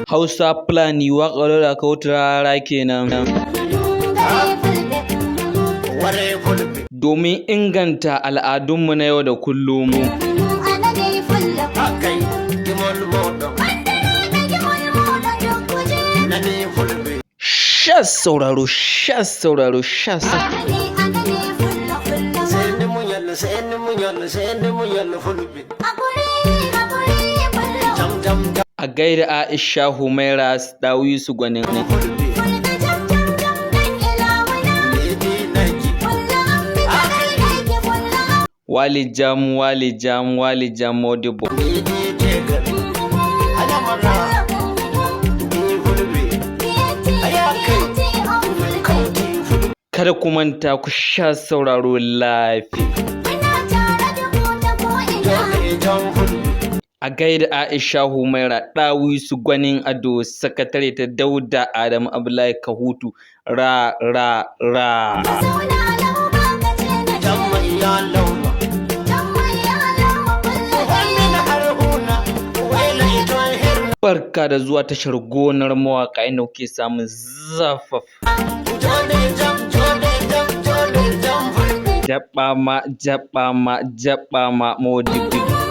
Hausa Fulani waƙar daudakahuturara kenan. Domin inganta al'adunmu na yau da kullum. Shas sauraro, shas sauraro, shas. A gaida aishahumaira dawisu gwanin. Walijam walijam walijam modibo. Kada ku manta ku sha sauraro lafiya. A gaida aishahumaira dawisu gwanin ado, sakatare ta dauda Adamu Abdullahi kahutu rarara. Barka da zuwa tashar gonar mawaƙa inda kuke samun zafaf. Jaɓa ma modibi.